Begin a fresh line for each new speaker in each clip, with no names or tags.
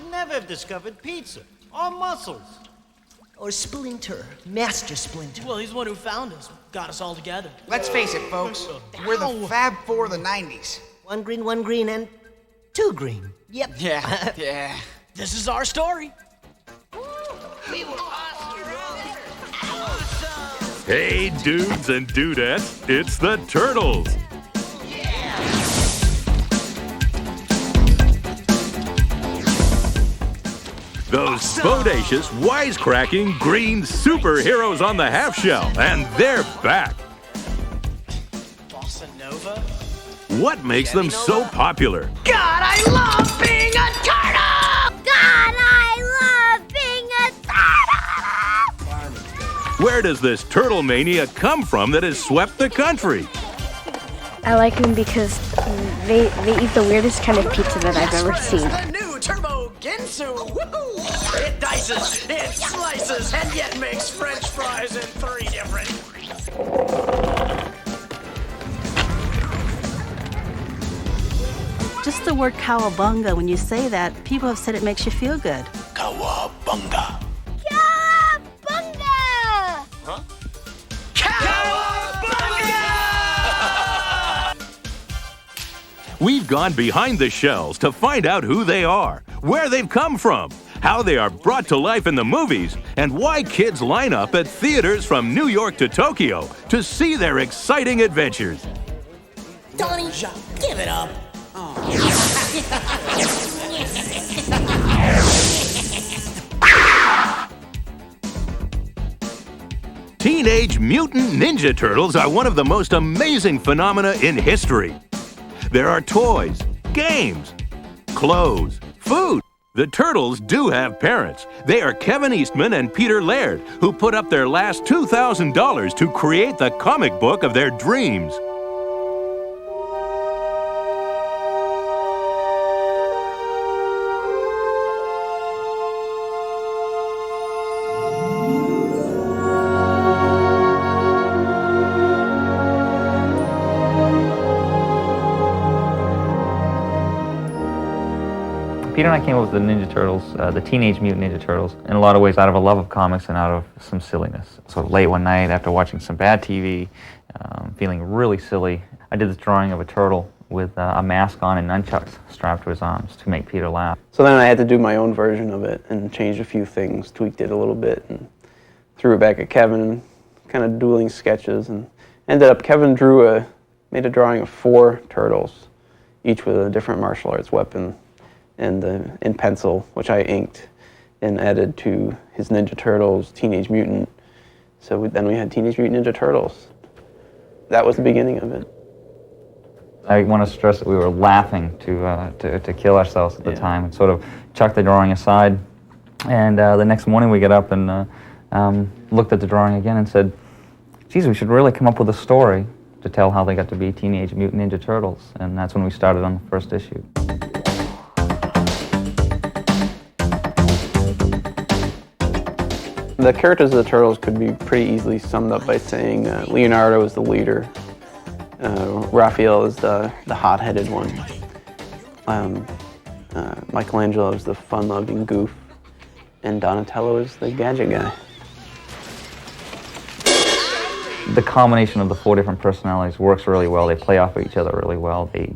would never have discovered pizza or mussels.
Or Splinter, Master Splinter.
Well, he's the one who found us, got us all together.
Let's face it, folks. We're the Fab Four of the 90s.
One green, and two green. Yep.
Yeah.
This is our story.
We were awesome.
Hey, dudes and dudettes, it's the Turtles. Those bodacious, wisecracking, green superheroes on the half shell, and they're back.
Bossa Nova?
What makes them so popular?
God, I love being a turtle!
God, I love being a turtle!
Where does this turtle mania come from that has swept the country?
I like them because they eat the weirdest kind of pizza that I've ever seen.
The new Turbo Ginsu! Woohoo! It dices, it slices, and yet makes French fries in 3 different...
Just the word cowabunga, when you say that, people have said it makes you feel good.
Cowabunga.
Cowabunga!
Cowabunga!
We've gone behind the shells to find out who they are, where they've come from, how they are brought to life in the movies, and why kids line up at theaters from New York to Tokyo to see their exciting adventures.
Donnie, give it up.
Teenage Mutant Ninja Turtles are one of the most amazing phenomena in history. There are toys, games, clothes, food. The Turtles do have parents. They are Kevin Eastman and Peter Laird, who put up their last $2,000 to create the comic book of their dreams.
Peter and I came up with the Ninja Turtles, the Teenage Mutant Ninja Turtles, in a lot of ways out of a love of comics and out of some silliness. So late one night after watching some bad TV, feeling really silly, I did this drawing of a turtle with a mask on and nunchucks strapped to his arms to make Peter laugh.
So then I had to do my own version of it and changed a few things, tweaked it a little bit, and threw it back at Kevin, kind of dueling sketches, and ended up, Kevin made a drawing of 4 turtles, each with a different martial arts weapon, and in pencil, which I inked and added to his Ninja Turtles, Teenage Mutant. So then we had Teenage Mutant Ninja Turtles. That was the beginning of it.
I want to stress that we were laughing to kill ourselves at the time, and sort of chucked the drawing aside. And the next morning we got up and looked at the drawing again and said, geez, we should really come up with a story to tell how they got to be Teenage Mutant Ninja Turtles. And that's when we started on the first issue.
The characters of the Turtles could be pretty easily summed up by saying Leonardo is the leader, Raphael is the hot-headed one, Michelangelo is the fun-loving goof, and Donatello is the gadget guy.
The combination of the 4 different personalities works really well. They play off of each other really well. They,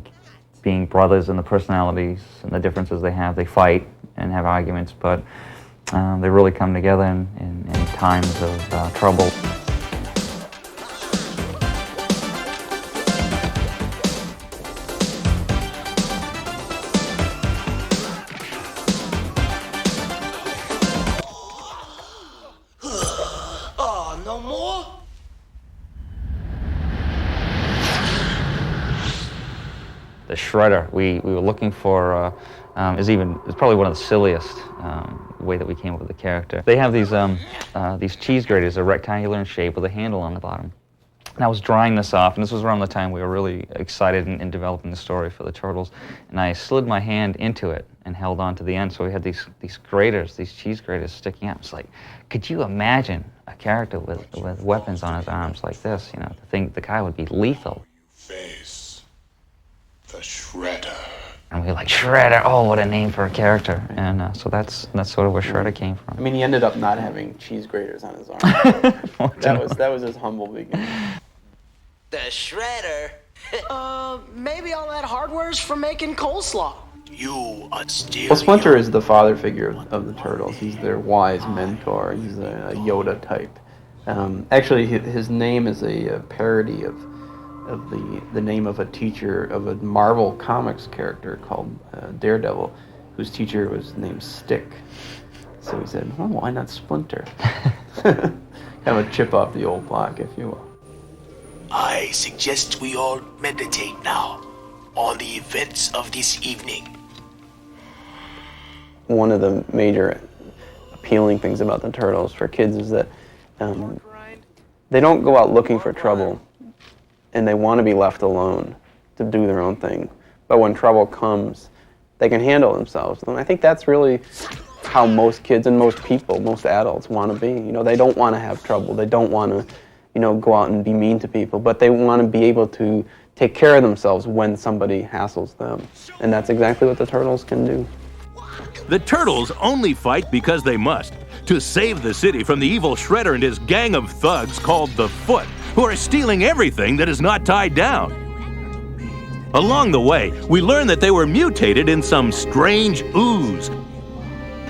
being brothers and the personalities and the differences they have, they fight and have arguments, but they really come together in times of trouble.
Oh, no more?
The Shredder, we were looking for, is probably one of the silliest way that we came up with the character. They have these cheese graters, are rectangular in shape with a handle on the bottom. And I was drawing this off, and this was around the time we were really excited in developing the story for the Turtles, and I slid my hand into it and held on to the end, so we had these graters, these cheese graters sticking out. It's like, could you imagine a character with weapons on his arms like this? You know, to think the guy would be lethal.
Face the Shredder.
And we were like, Shredder, oh, what a name for a character. And so that's sort of where Shredder came from.
I mean, he ended up not having cheese graters on his arm. that was his humble beginning.
The Shredder?
Maybe all that hardware's for making coleslaw.
You are still.
Well, Splinter is the father figure of the Turtles. He's their wise mentor. He's a Yoda type. Actually, his name is a parody of the name of a teacher of a Marvel Comics character called Daredevil, whose teacher was named Stick. So he said, "Oh, why not Splinter?" Kind of a chip off the old block, if you will.
I suggest we all meditate now on the events of this evening.
One of the major appealing things about the Turtles for kids is that they don't go out looking for trouble, and they want to be left alone to do their own thing. But when trouble comes, they can handle themselves. And I think that's really how most kids and most people, most adults want to be. You know, they don't want to have trouble. They don't want to, go out and be mean to people, but they want to be able to take care of themselves when somebody hassles them. And that's exactly what the Turtles can do.
The Turtles only fight because they must, to save the city from the evil Shredder and his gang of thugs called the Foot, who are stealing everything that is not tied down. Along the way, we learn that they were mutated in some strange ooze,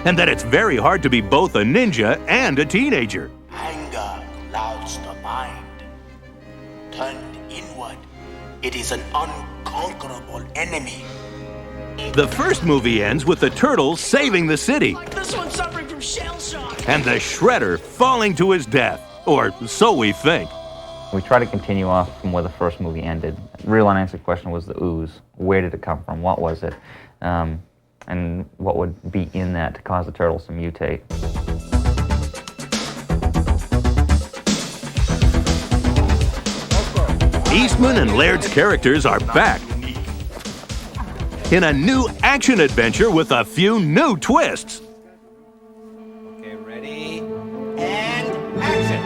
and that it's very hard to be both a ninja and a teenager.
Anger clouds the mind. Turned inward, it is an unconquerable enemy.
The first movie ends with the Turtles saving the city,
Like this one suffering from shell shock.
and the Shredder falling to his death, or so we think.
We try to continue off from where the first movie ended. Real unanswered question was the ooze. Where did it come from? What was it? And what would be in that to cause the Turtles to mutate?
Eastman and Laird's characters are back in a new action adventure with a few new twists.
Okay, ready? And action!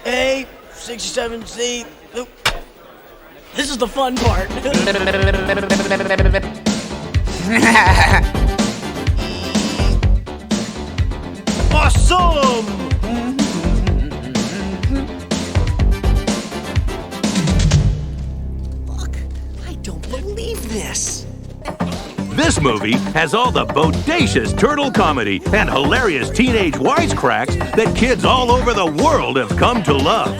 A, 67C. Oop. This is the fun part.
Awesome!
Look, I don't believe this.
This movie has all the bodacious turtle comedy and hilarious teenage wisecracks that kids all over the world have come to love.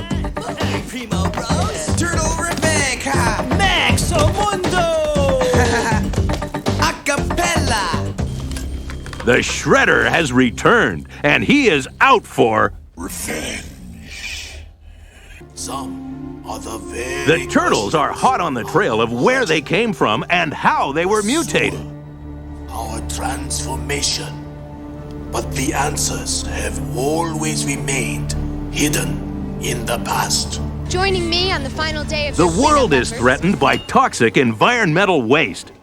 Primo Bros.
Turtle Rebecca!
Max Mundo.
Acapella!
The Shredder has returned, and he is out for
Revenge. Some are the very
the Turtles are hot on the trail of where they came from and how they were mutated.
our transformation. But the answers have always remained hidden in the past.
Joining me on the final day of
The
your
world
cleanup
is
efforts.
threatened by toxic environmental waste.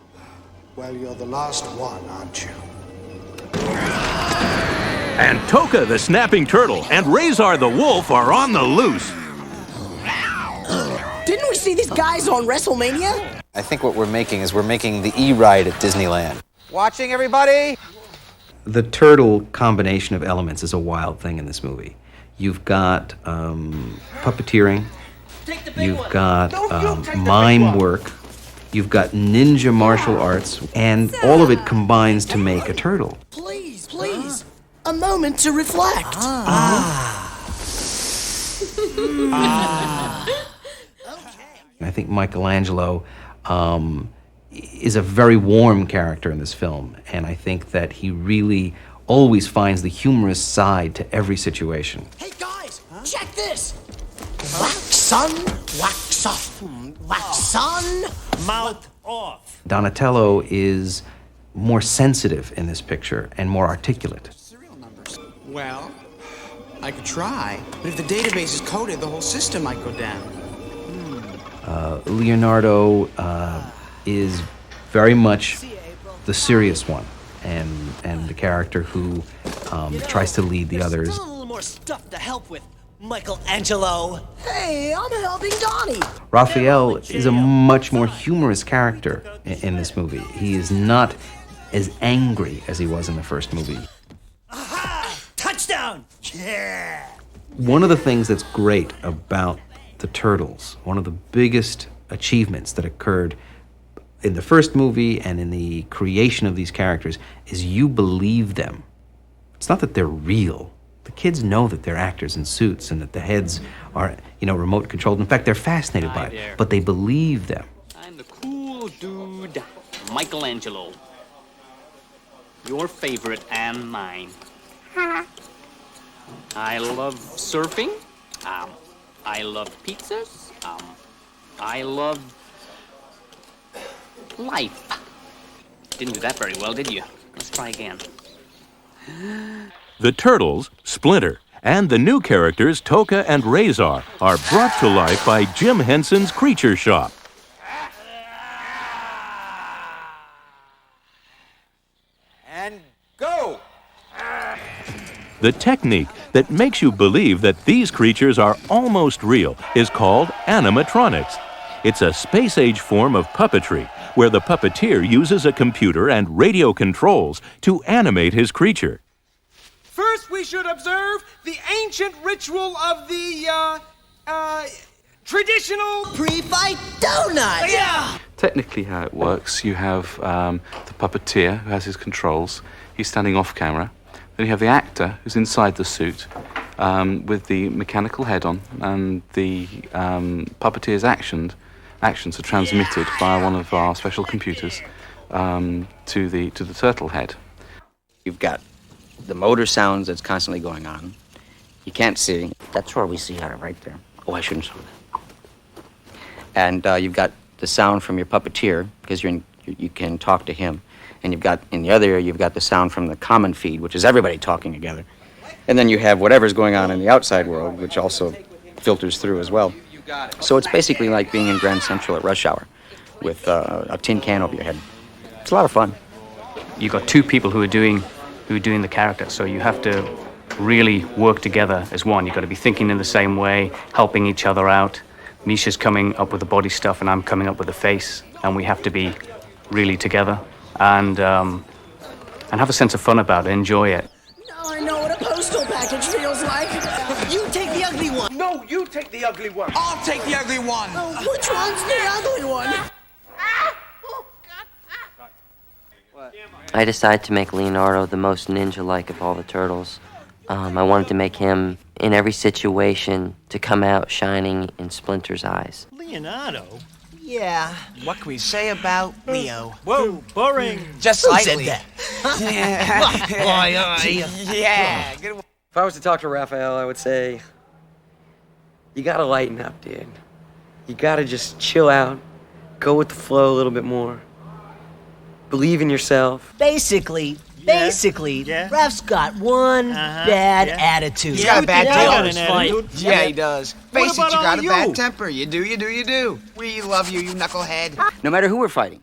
Well, you're the last one, aren't you?
And Toka the snapping turtle and Razor the wolf are on the loose.
Didn't we see these guys on WrestleMania?
I think what we're making is we're making the E-Ride at Disneyland. Watching, everybody?
The turtle combination of elements is a wild thing in this movie. You've got puppeteering, you've got mime work, you've got ninja martial arts, and all of it combines to make a turtle.
Please, please. A moment to reflect.
I think Michelangelo is a very warm character in this film, and I think that he really always finds the humorous side to every situation.
Hey guys, check this. Wax on, wax off. Wax on,
Mouth off.
Donatello is more sensitive in this picture and more articulate.
Well, I could try, but if the database is coded, the whole system might go down.
Leonardo is very much the serious one, and the character who tries to lead the others.
Still a little more stuff to help with, Michelangelo. Hey, I'm helping Donnie.
Raphael is a much more humorous character in this movie. He is not as angry as he was in the first movie.
Aha! Touchdown! Yeah!
One of the things that's great about the Turtles, one of the biggest achievements that occurred in the first movie and in the creation of these characters, is you believe them. It's not that they're real. The kids know that they're actors in suits and that the heads are, remote controlled. In fact, they're fascinated by it, but they believe them.
I'm the cool dude, Michelangelo. Your favorite and mine. I love surfing. I love pizzas. I love life. Didn't do that very well, did you? Let's try again.
The Turtles, Splinter, and the new characters Toka and Razor are brought to life by Jim Henson's Creature Shop.
And go!
The technique that makes you believe that these creatures are almost real is called animatronics. It's a space-age form of puppetry where the puppeteer uses a computer and radio controls to animate his creature.
First, we should observe the ancient ritual of the, traditional
pre-fight donut!
Yeah!
Technically how it works, you have the puppeteer who has his controls. He's standing off camera. Then you have the actor who's inside the suit with the mechanical head on, and the puppeteer's actions are transmitted via one of our special computers to the turtle head.
You've got the motor sounds that's constantly going on. You can't see. That's where we see her, right there. Oh, I shouldn't show that. And you've got the sound from your puppeteer, because you can talk to him. And you've got, in the other ear, you've got the sound from the common feed, which is everybody talking together. And then you have whatever's going on in the outside world, which also filters through as well. So it's basically like being in Grand Central at rush hour with a tin can over your head. It's a lot of fun.
You've got two people who are doing the character, so you have to really work together as one. You've got to be thinking in the same way, helping each other out. Misha's coming up with the body stuff, and I'm coming up with the face, and we have to be really together and have a sense of fun about it, enjoy it.
Now I know what a postal package feels like. You take the ugly one.
No, you take the ugly one.
I'll take the ugly one.
Oh, which one's the ugly one?
I decided to make Leonardo the most ninja-like of all the turtles. I wanted to make him, in every situation, to come out shining in Splinter's eyes.
Leonardo? Yeah.
What can we say about Leo?
Whoa, boring.
Just
Who
slightly.
said that?
Yeah. Good one.
If I was to talk to Raphael, I would say, you gotta lighten up, dude. You gotta just chill out, go with the flow a little bit more. Believe in yourself.
Basically, Raph's got one bad attitude.
He's got a bad
temper.
Yeah, he does. Face it,
about
you got
all
a bad temper. You do. We love you, you knucklehead.
No matter who we're fighting,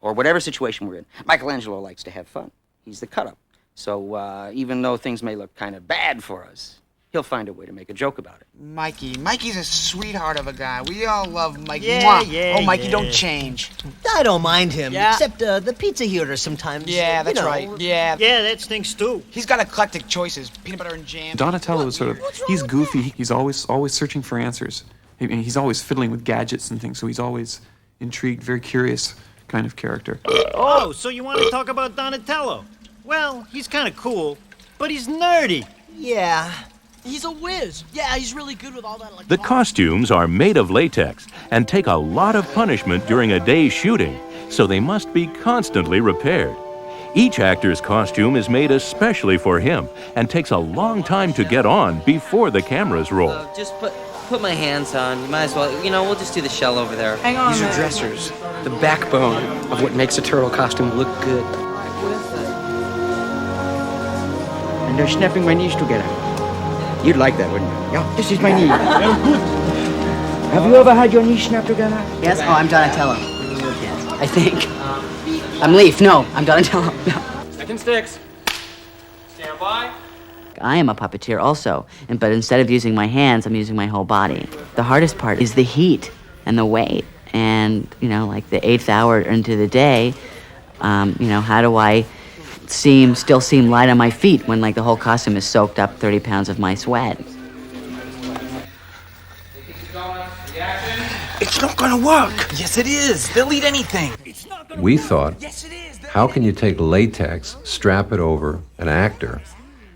or whatever situation we're in, Michelangelo likes to have fun. He's the cut-up. So even though things may look kind of bad for us, he'll find a way to make a joke about it.
Mikey's a sweetheart of a guy. We all love Mikey.
Yeah,
oh, Mikey, don't change.
I don't mind him, except the pizza he orders sometimes.
Yeah, that's right. Yeah.
Yeah, that stinks too.
He's got eclectic choices. Peanut butter and jam.
Donatello is he's goofy. He's always searching for answers. He's always fiddling with gadgets and things, so he's always intrigued, very curious kind of character.
Oh, so you want to talk about Donatello? Well, he's kind of cool, but he's nerdy.
Yeah. He's a whiz. Yeah, he's really good with all that.
The costumes are made of latex and take a lot of punishment during a day's shooting, so they must be constantly repaired. Each actor's costume is made especially for him and takes a long time to get on before the cameras roll.
Just put my hands on. You might as well, we'll just do the shell over there.
Hang on. These are dressers, the backbone of what makes a turtle costume look good. And they're snapping my knees together. You'd like that, wouldn't you? Yeah, this is my knee. Have you ever had your knees snapped together?
Yes? Oh, I'm Donatello. Yes, I think. I'm Leaf. No, I'm Donatello. No.
Second sticks. Stand
I am a puppeteer also, but instead of using my hands, I'm using my whole body. The hardest part is the heat and the weight. And, like the 8th hour into the day, how do I still seem light on my feet when like the whole costume is soaked up 30 pounds of my sweat?
It's not gonna work. Yes, it is. They'll eat anything.
We thought, how can you take latex, strap it over an actor,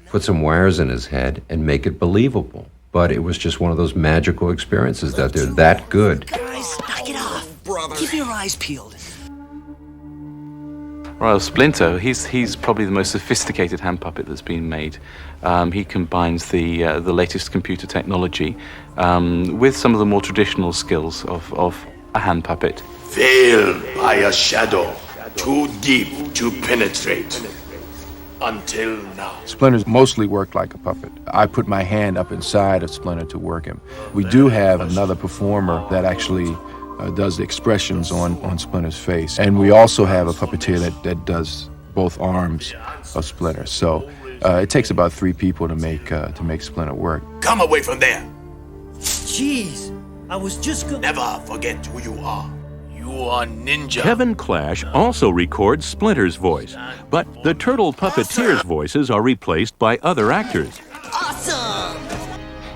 put some wires in his head, and make it believable? But it was just one of those magical experiences that they're that good.
Guys, knock it off. Brother. Keep your eyes peeled.
Well, Splinter, he's probably the most sophisticated hand puppet that's been made. He combines the latest computer technology with some of the more traditional skills of a hand puppet.
Veiled by a shadow, too deep to penetrate. Until now.
Splinter's mostly worked like a puppet. I put my hand up inside of Splinter to work him. We do have another performer that actually does the expressions on Splinter's face. And we also have a puppeteer that does both arms of Splinter. So it takes about 3 people to make Splinter work.
Come away from there.
Jeez, I was just gonna...
Never forget who you are. You are Ninja.
Kevin Clash also records Splinter's voice, but the Turtle Puppeteer's voices are replaced by other actors.
Awesome!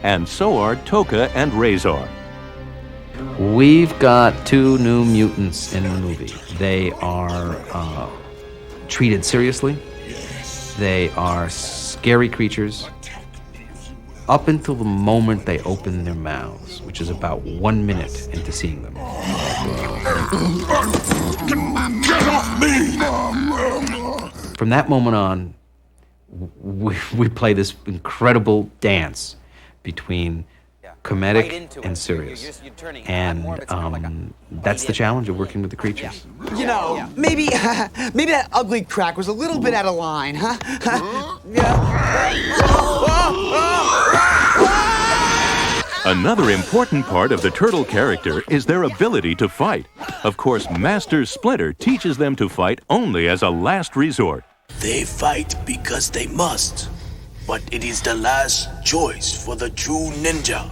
And so are Toka and Razor.
We've got 2 new mutants in the movie. They are treated seriously. They are scary creatures up until the moment they open their mouths, which is about 1 minute into seeing them.
Get off me!
From that moment on, we play this incredible dance between comedic and serious. And that's the challenge of working with the creatures.
Maybe that ugly crack was a little bit out of line, huh?
Another important part of the turtle character is their ability to fight. Of course, Master Splinter teaches them to fight only as a last resort.
They fight because they must, but it is the last choice for the true ninja.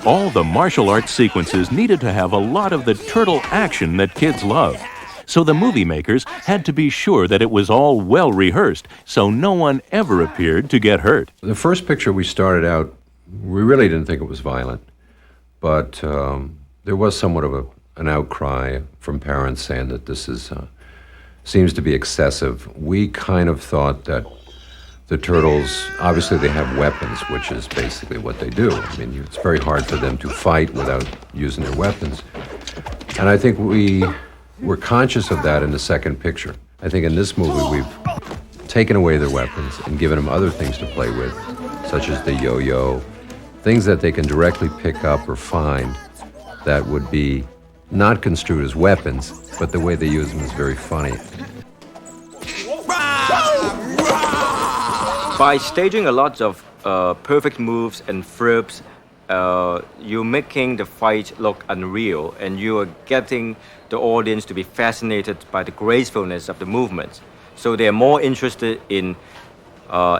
All the martial arts sequences needed to have a lot of the turtle action that kids love. So the movie makers had to be sure that it was all well rehearsed, so no one ever appeared to get hurt.
The first picture we started out, we really didn't think it was violent, but there was somewhat of an outcry from parents saying that this seems to be excessive. We kind of thought that the turtles, obviously they have weapons, which is basically what they do. I mean, it's very hard for them to fight without using their weapons. And I think we were conscious of that in the second picture. I think in this movie we've taken away their weapons and given them other things to play with, such as the yo-yo, things that they can directly pick up or find that would be not construed as weapons, but the way they use them is very funny.
By staging a lot of perfect moves and flips, you're making the fight look unreal, and you are getting the audience to be fascinated by the gracefulness of the movements. So they're more interested in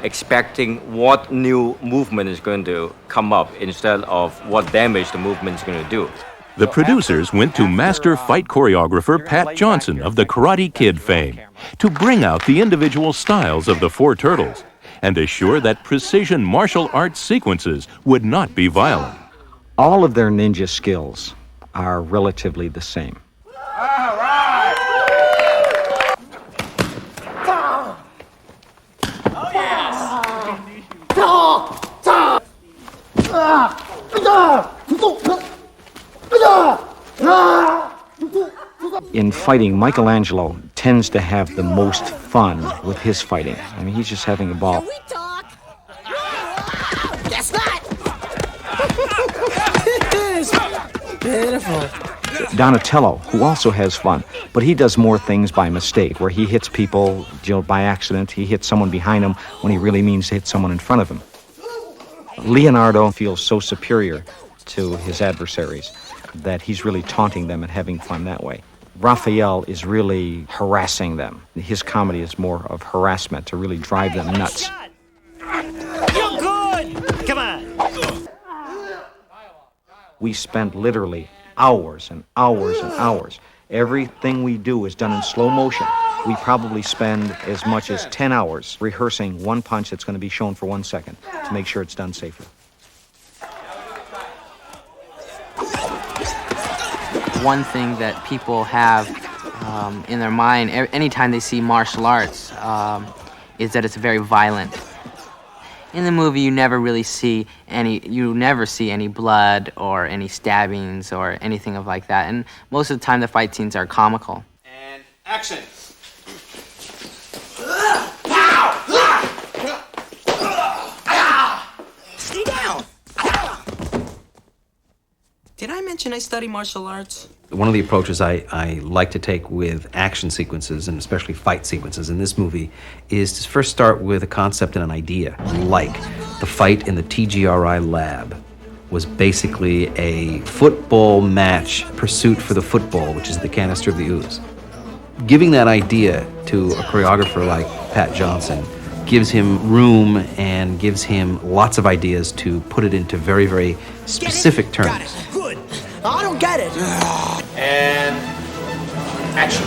expecting what new movement is going to come up instead of what damage the movement is going to do.
The producers went to master fight choreographer Pat Johnson of the Karate Kid fame to bring out the individual styles of the 4 turtles and assure that precision martial arts sequences would not be violent.
All of their ninja skills are relatively the same. In fighting, Michelangelo tends to have the most fun with his fighting. I mean, he's just having a ball.
Can we talk? Guess not! Beautiful.
Donatello, who also has fun, but he does more things by mistake, where he hits people, by accident. He hits someone behind him when he really means to hit someone in front of him. Leonardo feels so superior to his adversaries that he's really taunting them and having fun that way. Raphael is really harassing them. His comedy is more of harassment to really drive them nuts.
You're good! Come on!
We spent literally hours and hours and hours. Everything we do is done in slow motion. We probably spend as much as 10 hours rehearsing one punch that's going to be shown for 1 second to make sure it's done safely.
One thing that people have in their mind anytime they see martial arts is that it's very violent. In the movie, you never see any blood or any stabbings or anything of like that. And most of the time, the fight scenes are comical.
And action.
Stay down!
Did I mention I study martial arts?
One of the approaches I like to take with action sequences, and especially fight sequences in this movie, is to first start with a concept and an idea. Like the fight in the TGRI lab was basically a football match pursuit for the football, which is the canister of the ooze. Giving that idea to a choreographer like Pat Johnson gives him room and gives him lots of ideas to put it into very, very specific terms.
Good. I don't get it.
And action.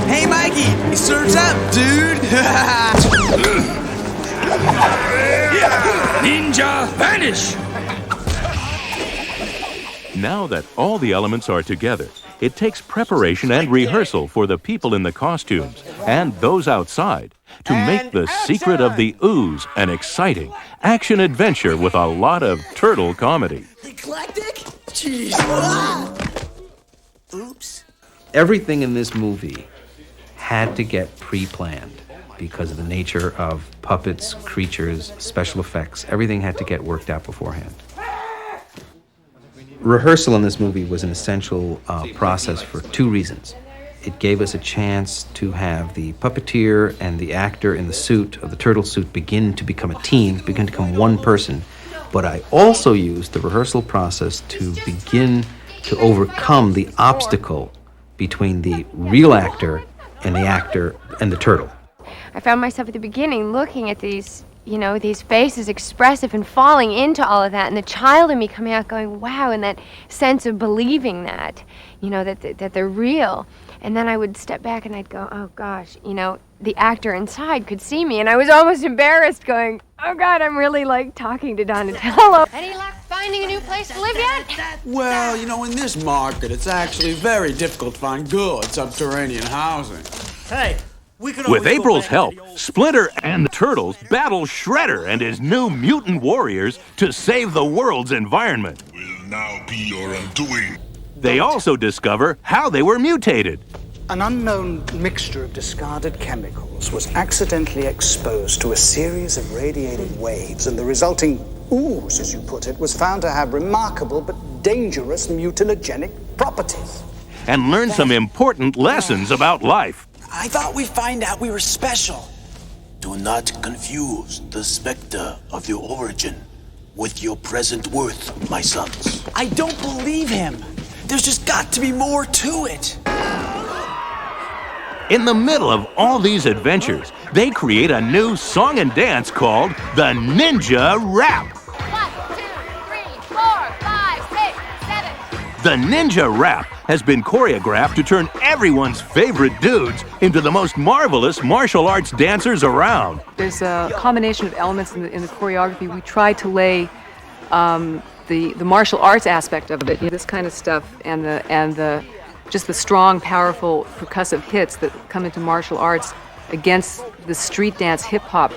Hey, Mikey, he serves up, dude.
Ninja, vanish! Now that all the elements are together, it takes preparation and rehearsal for the people in the costumes and those outside to make the secret of the ooze an exciting action adventure with a lot of turtle comedy.
Eclectic? Jeez. Oops.
Everything in this movie had to get pre-planned because of the nature of puppets, creatures, special effects. Everything had to get worked out beforehand. Rehearsal in this movie was an essential process for two reasons. It gave us a chance to have the puppeteer and the actor in the suit, of the turtle suit, begin to become a team, begin to become one person. But I also used the rehearsal process to begin to overcome the obstacle between the real actor and the turtle.
I found myself at the beginning looking at these, these faces expressive and falling into all of that, and the child in me coming out going, wow, and that sense of believing that, that they're real. And then I would step back and I'd go, oh gosh, the actor inside could see me, and I was almost embarrassed going, oh God, I'm really like talking to Donatello. Any luck finding a new place to live yet?
Well, in this market, it's actually very difficult to find good subterranean housing.
Hey,
with April's help, Splinter and the Turtles battle Shredder and his new mutant warriors to save the world's environment.
Will now be your undoing.
They also discover how they were mutated.
An unknown mixture of discarded chemicals was accidentally exposed to a series of radiated waves, and the resulting ooze, as you put it, was found to have remarkable but dangerous mutagenic properties.
And learn some important lessons about life.
I thought we'd find out we were special.
Do not confuse the specter of your origin with your present worth, my sons.
I don't believe him. There's just got to be more to it.
In the middle of all these adventures, they create a new song and dance called the Ninja Rap.
1, 2, 3, 4, 5, 6, 7.
The Ninja Rap has been choreographed to turn everyone's favorite dudes into the most marvelous martial arts dancers around.
There's a combination of elements in the choreography. We try to lay the martial arts aspect of it, this kind of stuff, and the just the strong, powerful percussive hits that come into martial arts against the street dance hip hop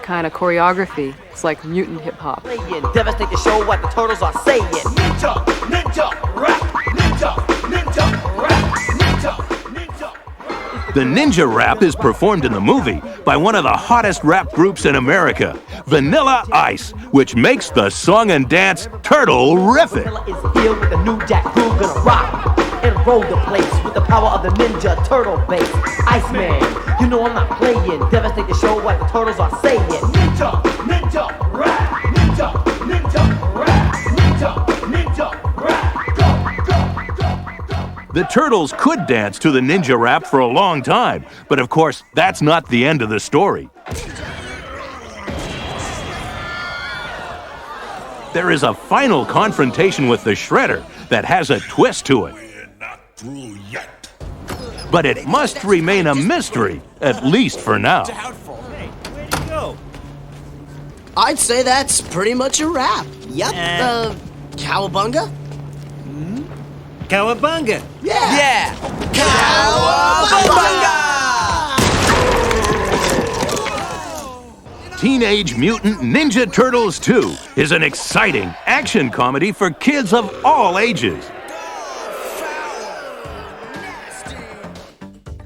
kind of choreography. It's like mutant hip hop.
Devastate the show what the turtles are saying. Ninja, ninja, rap, ninja, ninja, rap, ninja, ninja.
The Ninja Rap is performed in the movie by one of the hottest rap groups in America, Vanilla Ice, which makes the song and dance turtle-rific.
Is here with a new jack groove, gonna rock. roll the place with the power of the Ninja Turtle base. Iceman, you know I'm not playing. Devastate the show like the turtles are saying. Ninja, ninja, rap. Ninja, ninja, rap. Ninja, ninja, rap.
The Turtles could dance to the ninja rap for a long time, but of course, that's not the end of the story. There is a final confrontation with the Shredder that has a twist to it. But it must remain a mystery, at least for now.
I'd say that's pretty much a wrap. Yep. Cowabunga?
Cowabunga!
Yeah! Cowabunga!
Teenage Mutant Ninja Turtles 2 is an exciting action comedy for kids of all ages.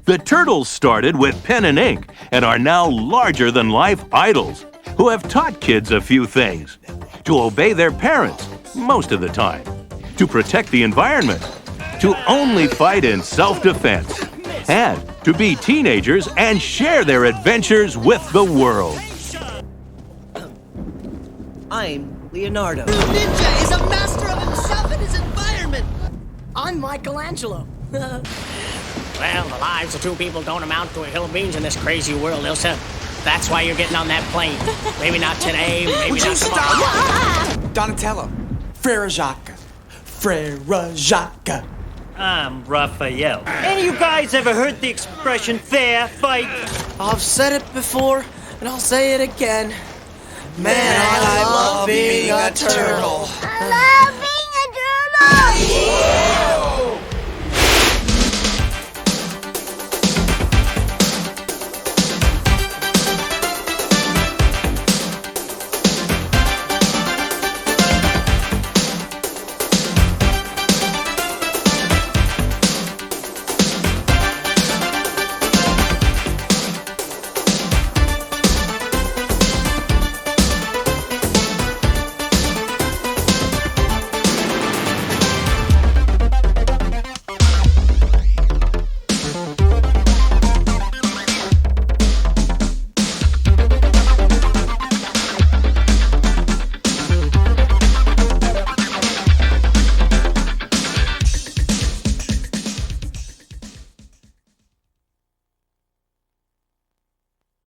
The Turtles started with pen and ink and are now larger-than-life idols who have taught kids a few things. To obey their parents, most of the time. To protect the environment. To only fight in self-defense. And to be teenagers and share their adventures with the world.
I'm Leonardo.
Ninja is a master of himself and his environment. I'm Michelangelo.
Well, the lives of two people don't amount to a hill of beans in this crazy world, Ilsa. That's why you're getting on that plane. Maybe not today, maybe
Would you
not tomorrow.
stop? Donatello. Frere Jacques. Frere Jacques.
I'm Raphael. Any of you guys ever heard the expression fair fight?
I've said it before, and I'll say it again. Man, I love being a turtle.
I love being a turtle!